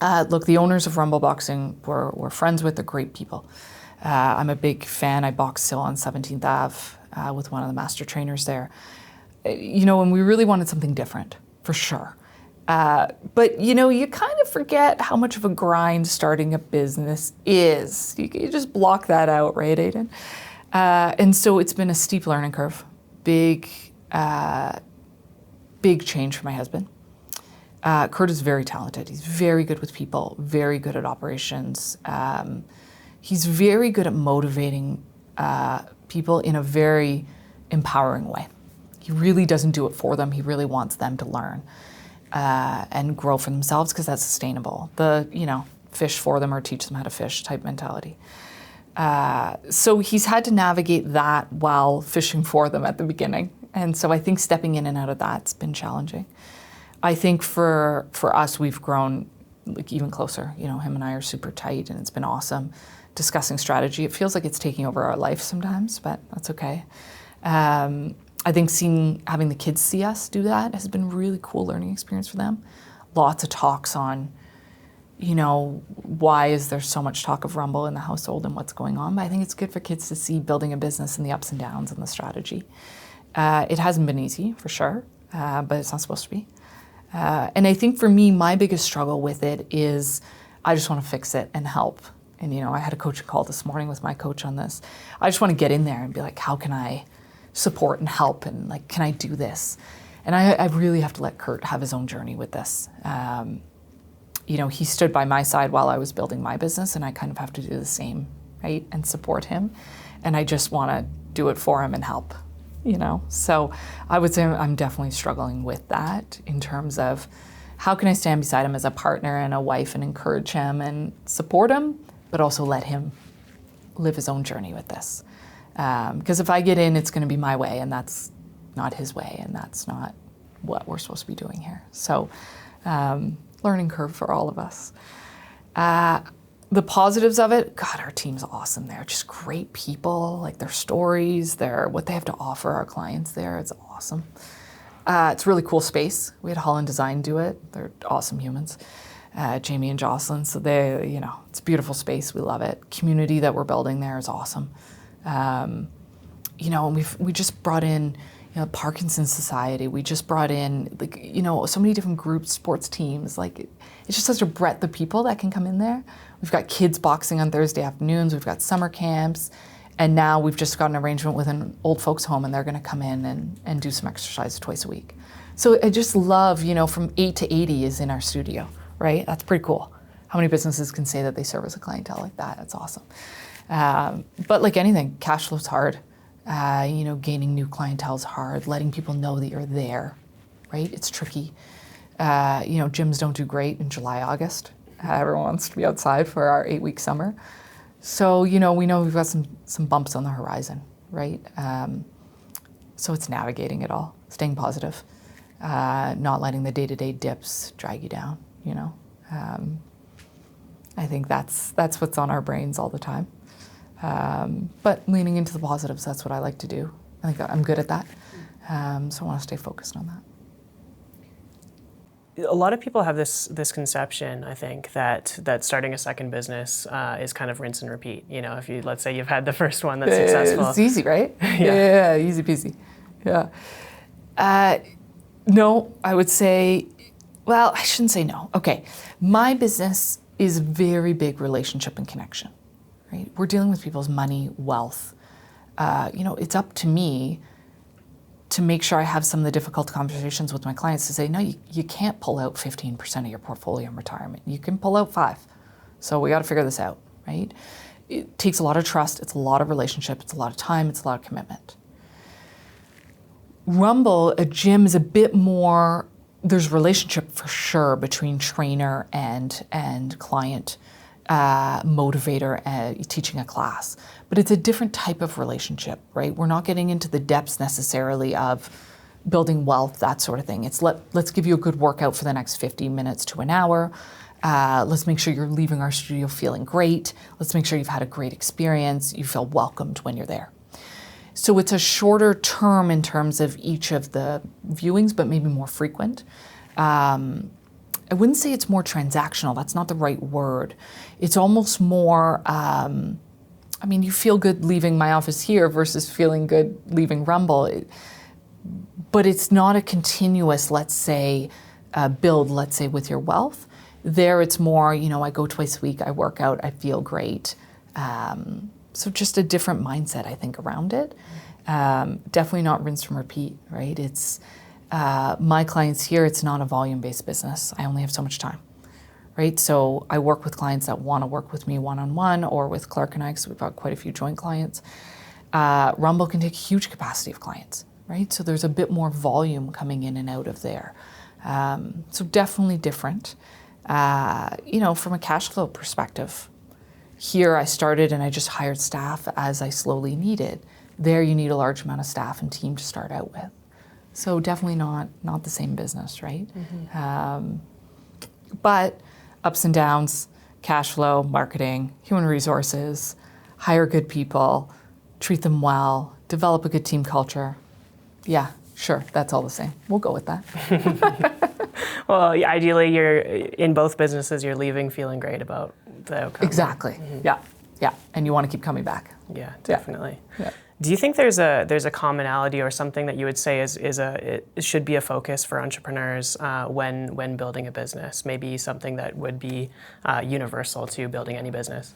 Look, the owners of Rumble Boxing we're friends with, they're great people. I'm a big fan. I box still on 17th Ave with one of the master trainers there. And we really wanted something different, for sure. But you kind of forget how much of a grind starting a business is. You just block that out, right, Aiden? And so it's been a steep learning curve, big change for my husband. Kurt is very talented. He's very good with people, very good at operations. He's very good at motivating people in a very empowering way. He really doesn't do it for them. He really wants them to learn and grow for themselves, because that's sustainable. Fish for them or teach them how to fish type mentality. So he's had to navigate that while fishing for them at the beginning. And so I think stepping in and out of that's been challenging. I think for us, we've grown even closer. Him and I are super tight, and it's been awesome discussing strategy. It feels like it's taking over our life sometimes, but that's okay. I think having the kids see us do that has been a really cool learning experience for them. Lots of talks on, why is there so much talk of Rumble in the household and what's going on? But I think it's good for kids to see building a business and the ups and downs and the strategy. It hasn't been easy, for sure, but it's not supposed to be. And I think for me, my biggest struggle with it is I just want to fix it and help. And, I had a coaching call this morning with my coach on this. I just want to get in there and be like, how can I support and help, and can I do this? And I really have to let Kurt have his own journey with this. He stood by my side while I was building my business, and I kind of have to do the same, right? And support him. And I just want to do it for him and help, So I would say I'm definitely struggling with that in terms of how can I stand beside him as a partner and a wife and encourage him and support him, but also let him live his own journey with this. Because if I get in, it's going to be my way, and that's not his way, and that's not what we're supposed to be doing here. So, learning curve for all of us. The positives of it, God, our team's awesome there. Just great people, their stories, what they have to offer our clients there. It's awesome. It's a really cool space. We had Holland Design do it. They're awesome humans. Jamie and Jocelyn. So it's a beautiful space. We love it. Community that we're building there is awesome. And we just brought in, Parkinson's Society. We just brought in, so many different groups, sports teams. It's just such a breadth of people that can come in there. We've got kids boxing on Thursday afternoons. We've got summer camps. And now we've just got an arrangement with an old folks home, and they're going to come in and do some exercise twice a week. So I just love, from 8 to 80 is in our studio, right? That's pretty cool. How many businesses can say that they service a clientele like that? That's awesome. But like anything, cash flow's hard. Gaining new clientele is hard. Letting people know that you're there, right? It's tricky. Gyms don't do great in July, August. Everyone wants to be outside for our 8-week summer. So, we know we've got some bumps on the horizon, right? So it's navigating it all, staying positive, not letting the day-to-day dips drag you down, I think that's what's on our brains all the time. But leaning into the positives, that's what I like to do. I think I'm good at that. So I want to stay focused on that. A lot of people have this conception, I think, that starting a second business is kind of rinse and repeat. If let's say you've had the first one that's successful. It's easy, right? Yeah, easy peasy. Yeah. No, I would say, well, I shouldn't say no. Okay, my business is very big relationship and connection, right? We're dealing with people's money, wealth. It's up to me to make sure I have some of the difficult conversations with my clients to say, no, you can't pull out 15% of your portfolio in retirement. You can pull out 5%. So we got to figure this out, right? It takes a lot of trust. It's a lot of relationship. It's a lot of time. It's a lot of commitment. Rumble, a gym, is a bit more, there's relationship for sure between trainer and client, motivator, teaching a class. But it's a different type of relationship, right? We're not getting into the depths necessarily of building wealth, that sort of thing. It's let's give you a good workout for the next 50 minutes to an hour. Let's make sure you're leaving our studio feeling great. Let's make sure you've had a great experience. You feel welcomed when you're there. So it's a shorter term in terms of each of the viewings, but maybe more frequent. I wouldn't say it's more transactional. That's not the right word. It's almost more, you feel good leaving my office here versus feeling good leaving Rumble. But it's not a continuous, let's say, build, let's say, with your wealth. There it's more, I go twice a week, I work out, I feel great. So just a different mindset, I think, around it. Definitely not rinse and repeat, right? It's my clients here, it's not a volume-based business. I only have so much time, right? So I work with clients that want to work with me one-on-one or with Clark and I, because we've got quite a few joint clients. Rumble can take a huge capacity of clients, right? So there's a bit more volume coming in and out of there. So definitely different. From a cash flow perspective, here I started and I just hired staff as I slowly needed. There you need a large amount of staff and team to start out with. So definitely not the same business, right? Mm-hmm. But ups and downs, cash flow, marketing, human resources, hire good people, treat them well, develop a good team culture. Yeah, sure, that's all the same. We'll go with that. Well, ideally, you're in both businesses, you're leaving feeling great about the outcome. Exactly. Mm-hmm. Yeah. And you want to keep coming back. Yeah, definitely. Yeah. Do you think there's a commonality or something that you would say it should be a focus for entrepreneurs when building a business? Maybe something that would be universal to building any business?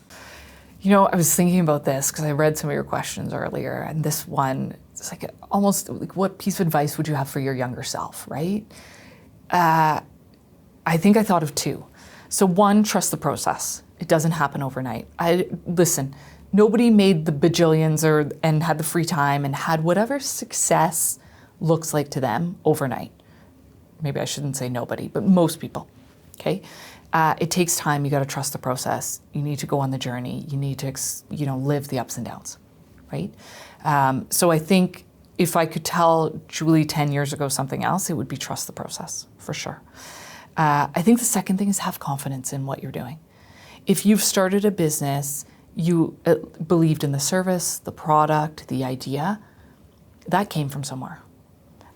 I was thinking about this because I read some of your questions earlier, and this one, it's like almost like, what piece of advice would you have for your younger self, right? I think I thought of 2. So 1, trust the process. It doesn't happen overnight. Listen, nobody made the bajillions and had the free time and had whatever success looks like to them overnight. Maybe I shouldn't say nobody, but most people, okay? It takes time. You got to trust the process. You need to go on the journey. You need to, live the ups and downs, right? So I think if I could tell Julie 10 years ago something else, it would be trust the process, for sure. I think the second thing is have confidence in what you're doing. If you've started a business, you believed in the service, the product, the idea, that came from somewhere.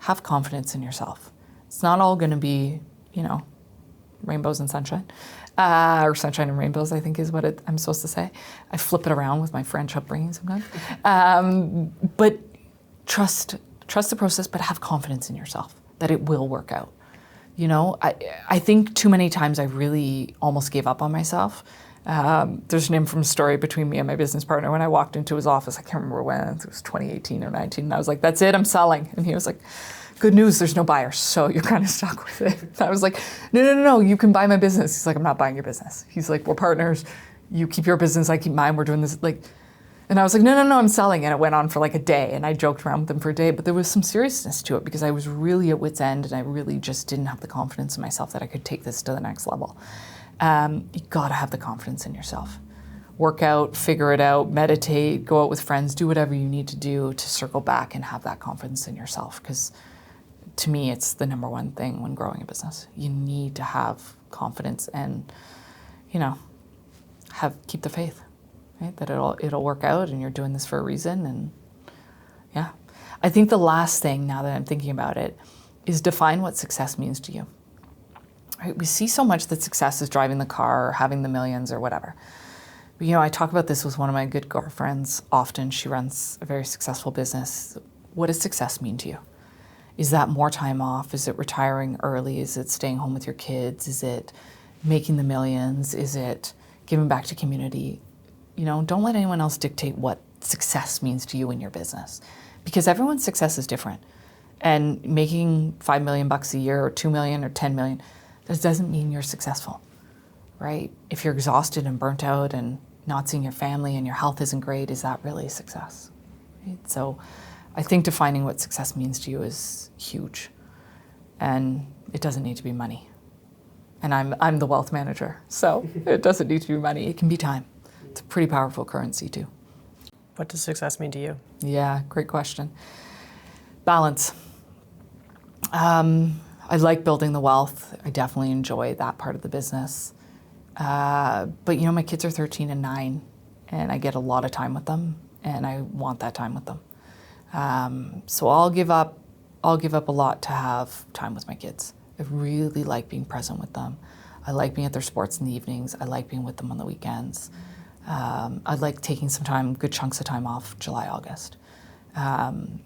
Have confidence in yourself. It's not all going to be, rainbows and sunshine, or sunshine and rainbows, I think is what I'm supposed to say. I flip it around with my French upbringing sometimes. But trust the process, but have confidence in yourself that it will work out. I think too many times I really almost gave up on myself. There's an infamous story between me and my business partner when I walked into his office. I can't remember when, it was 2018 or 19, and I was like, that's it, I'm selling. And he was like, good news, there's no buyers, so you're kind of stuck with it. And I was like, no, you can buy my business. He's like, I'm not buying your business. He's like, we're partners. You keep your business, I keep mine. We're doing this. Like, And I was like, no, I'm selling. And it went on for like a day. And I joked around with them for a day. But there was some seriousness to it because I was really at wit's end and I really just didn't have the confidence in myself that I could take this to the next level. You got to have the confidence in yourself. Work out, figure it out, meditate, go out with friends, do whatever you need to do to circle back and have that confidence in yourself. Because to me, it's the number one thing when growing a business. You need to have confidence and, keep the faith. Right? That it'll work out and you're doing this for a reason. And yeah, I think the last thing, now that I'm thinking about it, is define what success means to you. Right? We see so much that success is driving the car or having the millions or whatever. But, I talk about this with one of my good girlfriends often. She runs a very successful business. What does success mean to you? Is that more time off? Is it retiring early? Is it staying home with your kids? Is it making the millions? Is it giving back to community? Don't let anyone else dictate what success means to you in your business, because everyone's success is different. And making $5 million a year or 2 million or 10 million, that doesn't mean you're successful, right? If you're exhausted and burnt out and not seeing your family and your health isn't great, is that really success? Right? So I think defining what success means to you is huge. And it doesn't need to be money. And I'm the wealth manager, so it doesn't need to be money. It can be time. It's a pretty powerful currency too. What does success mean to you? Yeah, great question. Balance. I like building the wealth. I definitely enjoy that part of the business. But my kids are 13 and 9, and I get a lot of time with them, and I want that time with them. So I'll give up a lot to have time with my kids. I really like being present with them. I like being at their sports in the evenings. I like being with them on the weekends. I like taking some time, good chunks of time off, July, August.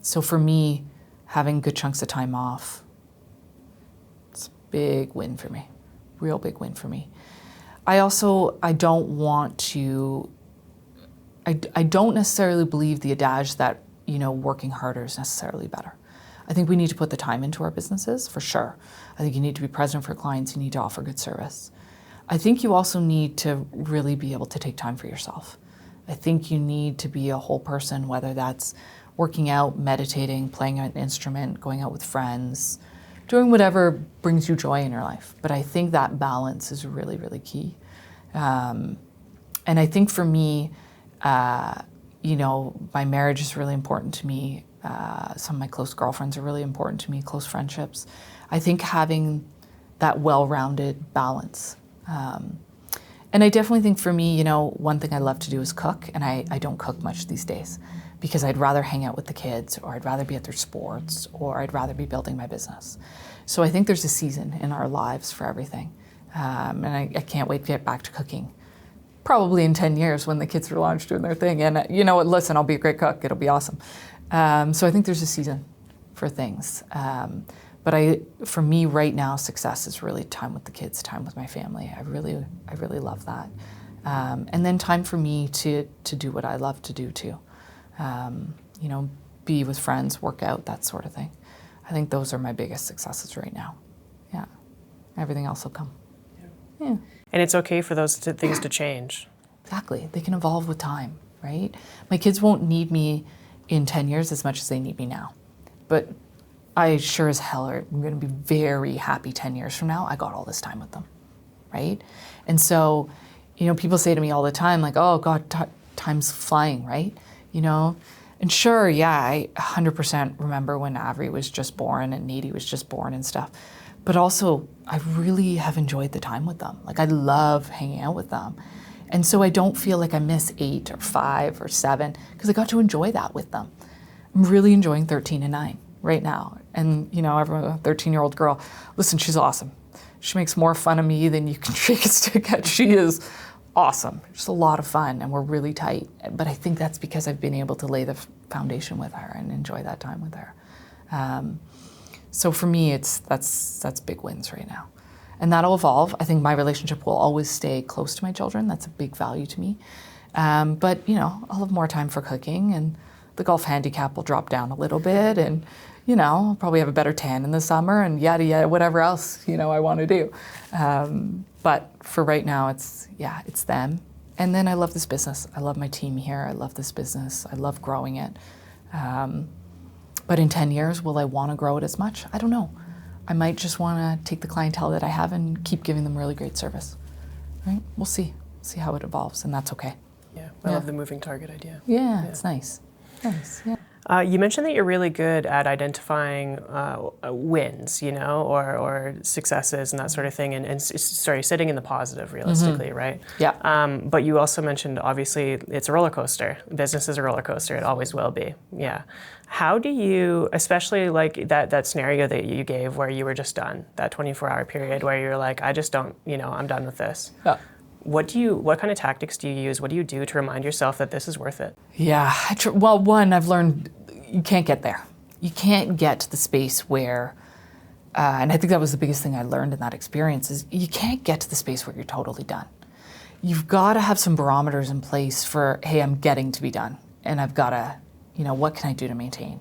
So for me, having good chunks of time off, it's a big win for me, real big win for me. I don't necessarily believe the adage that, working harder is necessarily better. I think we need to put the time into our businesses, for sure. I think you need to be present for clients, you need to offer good service. I think you also need to really be able to take time for yourself. I think you need to be a whole person, whether that's working out, meditating, playing an instrument, going out with friends, doing whatever brings you joy in your life. But I think that balance is really, really key. And I think for me, my marriage is really important to me. Some of my close girlfriends are really important to me, close friendships. I think having that well-rounded balance. And I definitely think for me, one thing I love to do is cook, and I don't cook much these days because I'd rather hang out with the kids, or I'd rather be at their sports, or I'd rather be building my business. So I think there's a season in our lives for everything. And I can't wait to get back to cooking. Probably in 10 years when the kids are launched doing their thing. And listen, I'll be a great cook. It'll be awesome. So I think there's a season for things. But for me right now, success is really time with the kids, time with my family. I really love that. And then time for me to do what I love to do too. Be with friends, work out, that sort of thing. I think those are my biggest successes right now. Yeah. Everything else will come. Yeah. And it's okay for those things to change. Exactly. They can evolve with time, right? My kids won't need me in 10 years as much as they need me now. But I sure as hell am going to be very happy 10 years from now. I got all this time with them, right? And so, people say to me all the time, like, oh God, time's flying, right? And sure, yeah, I 100% remember when Avery was just born and Needy was just born and stuff. But also, I really have enjoyed the time with them. Like, I love hanging out with them. And so I don't feel like I miss 8 or 5 or 7 because I got to enjoy that with them. I'm really enjoying 13 and 9 right now. And, everyone, a 13-year-old girl, listen, she's awesome. She makes more fun of me than you can shake a stick at. She is awesome. Just a lot of fun, and we're really tight. But I think that's because I've been able to lay the foundation with her and enjoy that time with her. So for me, that's big wins right now. And that'll evolve. I think my relationship will always stay close to my children. That's a big value to me. But, I'll have more time for cooking, and the golf handicap will drop down a little bit, and, I'll probably have a better tan in the summer, and yada, yada, whatever else, I want to do. But for right now, it's them And then I love this business. I love my team here. I love this business. I love growing it. But in 10 years, will I want to grow it as much? I don't know. I might just want to take the clientele that I have and keep giving them really great service. Right? We'll see. See how it evolves, and that's okay. Yeah, I love the moving target idea. Yeah, it's nice. Nice, yeah. You mentioned that you're really good at identifying wins, or successes and that sort of thing, and sitting in the positive realistically, right? Yeah. But you also mentioned, obviously, it's a roller coaster. Business is a roller coaster. It always will be. Yeah. How do you, especially like that scenario that you gave where you were just done, that 24-hour period where you're like, I just don't, I'm done with this. Yeah. What kind of tactics do you use? What do you do to remind yourself that this is worth it? Yeah. Well, one, I've learned you can't get there. You can't get to the space where, and I think that was the biggest thing I learned in that experience, is you can't get to the space where you're totally done. You've got to have some barometers in place for, hey, I'm getting to be done. And I've got to, what can I do to maintain?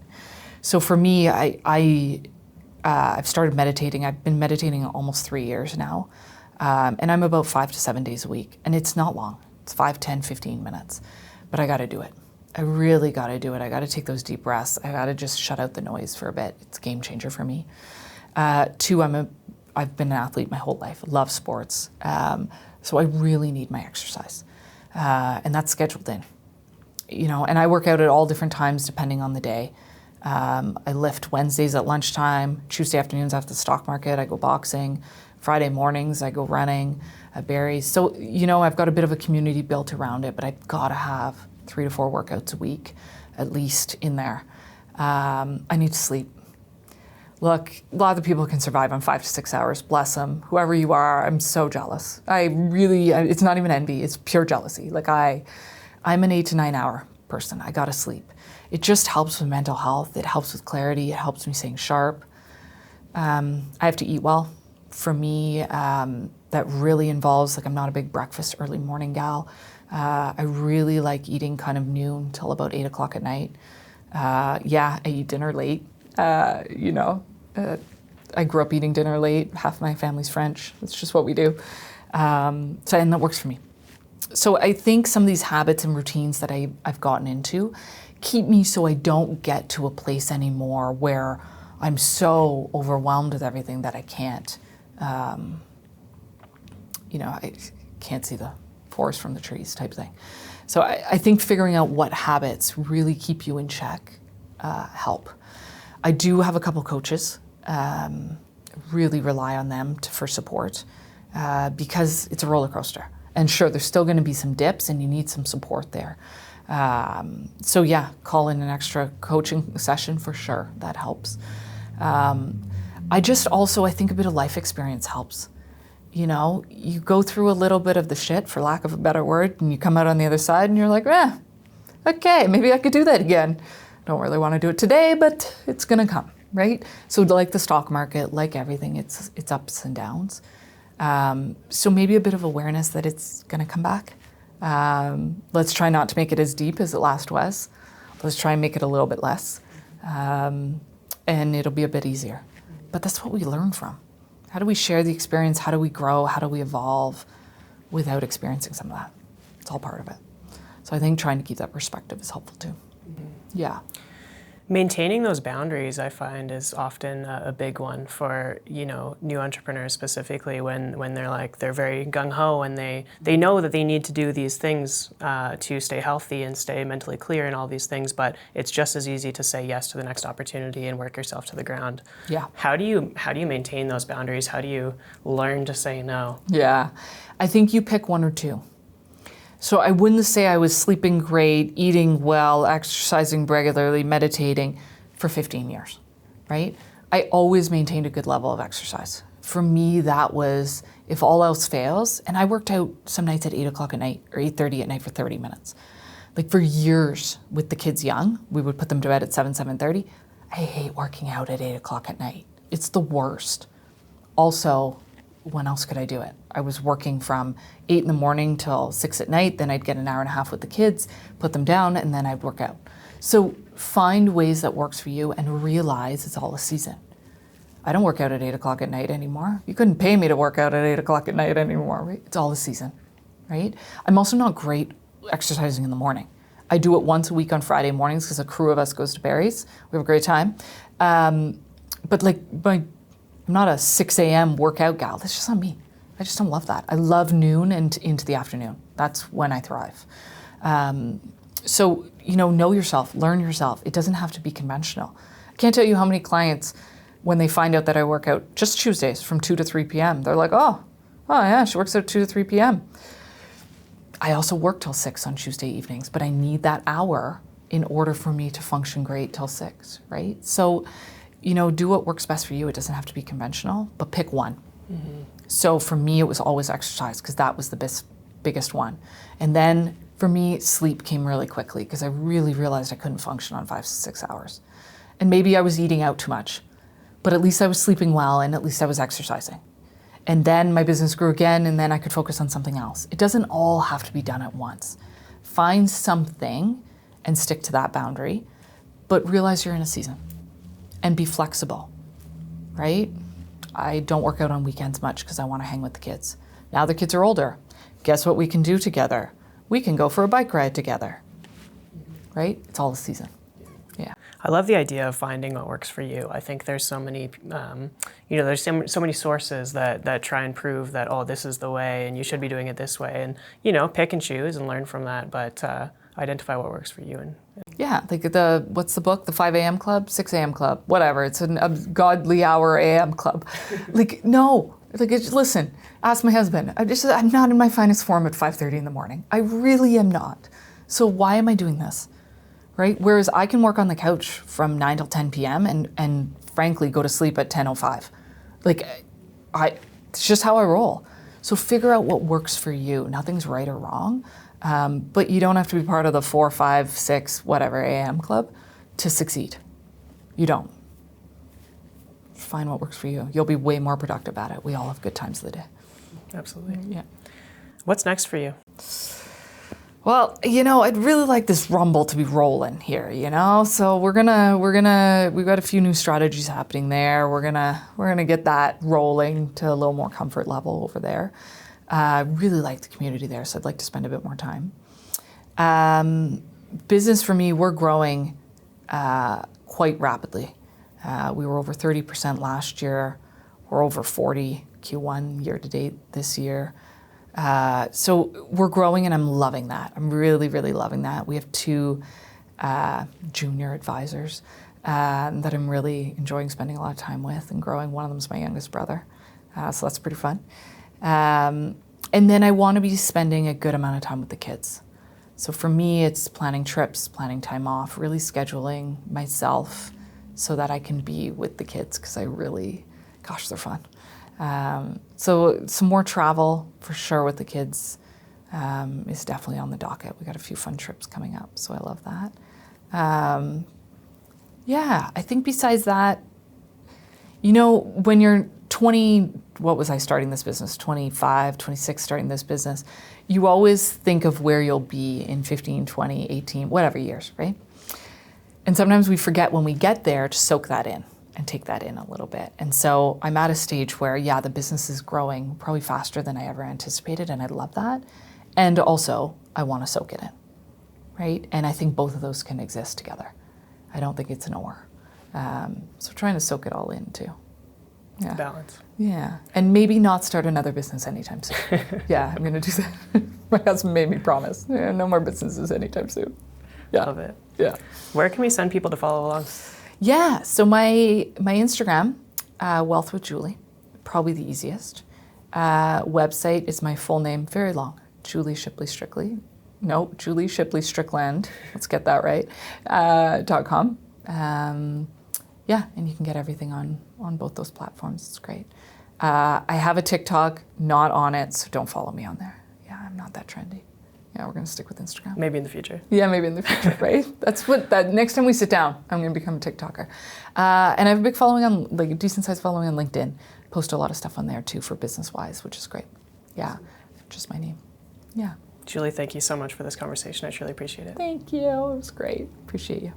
So for me, I've started meditating. I've been meditating almost 3 years now. And I'm about 5 to 7 days a week. And it's not long. It's 5, 10, 15 minutes. But I got to do it. I really got to do it. I got to take those deep breaths. I got to just shut out the noise for a bit. It's a game changer for me. Two, I've been an athlete my whole life. Love sports. So I really need my exercise. And that's scheduled in. And I work out at all different times depending on the day. I lift Wednesdays at lunchtime. Tuesday afternoons after the stock market, I go boxing. Friday mornings, I go running at Barry's. So, I've got a bit of a community built around it, but I've got to have 3 to 4 workouts a week, at least in there. I need to sleep. Look, a lot of the people can survive on 5 to 6 hours, bless them. Whoever you are, I'm so jealous. It's not even envy, it's pure jealousy. Like I'm an 8 to 9 hour person, I gotta sleep. It just helps with mental health, it helps with clarity, it helps me staying sharp. I have to eat well. For me, that really involves, I'm not a big breakfast early morning gal. I really like eating kind of noon till about 8 o'clock at night. I eat dinner late. I grew up eating dinner late. Half my family's French. That's just what we do. And that works for me. So I think some of these habits and routines that I've gotten into keep me so I don't get to a place anymore where I'm so overwhelmed with everything that I can't, I can't see the forest from the trees type thing. So I think figuring out what habits really keep you in check help. I do have a couple coaches, really rely on them for support because it's a roller coaster. And sure, there's still going to be some dips and you need some support there. Call in an extra coaching session for sure, that helps. I think a bit of life experience helps. You go through a little bit of the shit, for lack of a better word, and you come out on the other side and you're like, okay, maybe I could do that again. Don't really want to do it today, but it's going to come, right? So like the stock market, like everything, it's ups and downs. So maybe a bit of awareness that it's going to come back. Let's try not to make it as deep as it last was. Let's try and make it a little bit less. And it'll be a bit easier. But that's what we learn from. How do we share the experience? How do we grow? How do we evolve without experiencing some of that? It's all part of it. So I think trying to keep that perspective is helpful too. Mm-hmm. Yeah. Maintaining those boundaries, I find, is often a big one for, new entrepreneurs specifically when they're very gung-ho and they know that they need to do these things to stay healthy and stay mentally clear and all these things, but it's just as easy to say yes to the next opportunity and work yourself to the ground. Yeah. How do you maintain those boundaries? How do you learn to say no? Yeah. I think you pick one or two. So I wouldn't say I was sleeping great, eating well, exercising regularly, meditating for 15 years, right? I always maintained a good level of exercise. For me, that was, if all else fails, and I worked out some nights at 8 o'clock at night or 8:30 at night for 30 minutes. Like for years with the kids young, we would put them to bed at 7:30. I hate working out at 8 o'clock at night. It's the worst. Also, when else could I do it? I was working from 8 in the morning till 6 at night, then I'd get an hour and a half with the kids, put them down, and then I'd work out. So find ways that works for you and realize it's all a season. I don't work out at 8 o'clock at night anymore. You couldn't pay me to work out at 8 o'clock at night anymore, right? It's all a season. right? I'm also not great exercising in the morning. I do it once a week on Friday mornings because a crew of us goes to Barry's. We have a great time. But like, I'm not a 6 a.m. workout gal. That's just not me. I just don't love that. I love noon and into the afternoon. That's when I thrive. So, know yourself, learn yourself. It doesn't have to be conventional. I can't tell you how many clients, when they find out that I work out just Tuesdays from 2 to 3 p.m., they're like, oh yeah, she works out 2 to 3 p.m. I also work till 6 on Tuesday evenings, but I need that hour in order for me to function great till 6, right? So, do what works best for you. It doesn't have to be conventional, but pick one. Mm-hmm. So for me, it was always exercise because that was the biggest one. And then for me, sleep came really quickly because I really realized I couldn't function on 5 to 6 hours. And maybe I was eating out too much, but at least I was sleeping well and at least I was exercising. And then my business grew again and then I could focus on something else. It doesn't all have to be done at once. Find something and stick to that boundary, but realize you're in a season and be flexible, right? I don't work out on weekends much because I want to hang with the kids. Now the kids are older. Guess what we can do together? We can go for a bike ride together, right? It's all a season. Yeah. I love the idea of finding what works for you. I think there's so many, there's so many sources that try and prove that, oh, this is the way and you should be doing it this way. And, pick and choose and learn from that, but identify what works for you. Yeah, like what's the book? The 5 a.m. club, 6 a.m. club, whatever. It's a godly hour a.m. club. Listen, ask my husband. I'm not in my finest form at 5:30 in the morning. I really am not. So why am I doing this? Right? Whereas I can work on the couch from 9 till 10 p.m. and frankly go to sleep at 10:05. It's just how I roll. So figure out what works for you. Nothing's right or wrong. But you don't have to be part of the 4, 5, 6, whatever a.m. club to succeed. You don't. Find what works for you. You'll be way more productive at it. We all have good times of the day. Absolutely. Yeah. What's next for you? Well, I'd really like this rumble to be rolling here, So we've got a few new strategies happening there. We're gonna get that rolling to a little more comfort level over there. I really like the community there, so I'd like to spend a bit more time. Business for me, we're growing quite rapidly. We were over 30% last year. We're over 40 Q1 year to date this year. So we're growing and I'm loving that. I'm really, really loving that. We have 2 junior advisors that I'm really enjoying spending a lot of time with and growing. One of them is my youngest brother, so that's pretty fun. And then I want to be spending a good amount of time with the kids. So for me, it's planning trips, planning time off, really scheduling myself so that I can be with the kids because they're fun. So some more travel for sure with the kids is definitely on the docket. We got a few fun trips coming up, so I love that. I think besides that, when you're 20, what was I starting this business? 25, 26 starting this business. You always think of where you'll be in 15, 20, 18, whatever years, right? And sometimes we forget when we get there to soak that in and take that in a little bit. And so I'm at a stage where, the business is growing probably faster than I ever anticipated, and I love that. And also, I want to soak it in, right? And I think both of those can exist together. I don't think it's an or. So trying to soak it all in too. Yeah. Balance. Yeah. And maybe not start another business anytime soon. Yeah, I'm going to do that. My husband made me promise. Yeah, no more businesses anytime soon. Yeah. Love it. Yeah. Where can we send people to follow along? Yeah. So my Instagram, Wealth with Julie, probably the easiest. Website is my full name, very long, Julie Shipley Strickland. No, Julie Shipley Strickland. Let's get that right. .com. And you can get everything on both those platforms. It's great. I have a TikTok, not on it, so don't follow me on there. Yeah, I'm not that trendy. Yeah, we're going to stick with Instagram. Maybe in the future. Yeah, maybe in the future, right? That next time we sit down, I'm going to become a TikToker. And I have a big following a decent sized following on LinkedIn. Post a lot of stuff on there too for business-wise, which is great. Yeah, just my name. Yeah. Julie, thank you so much for this conversation. I truly appreciate it. Thank you. It was great. Appreciate you.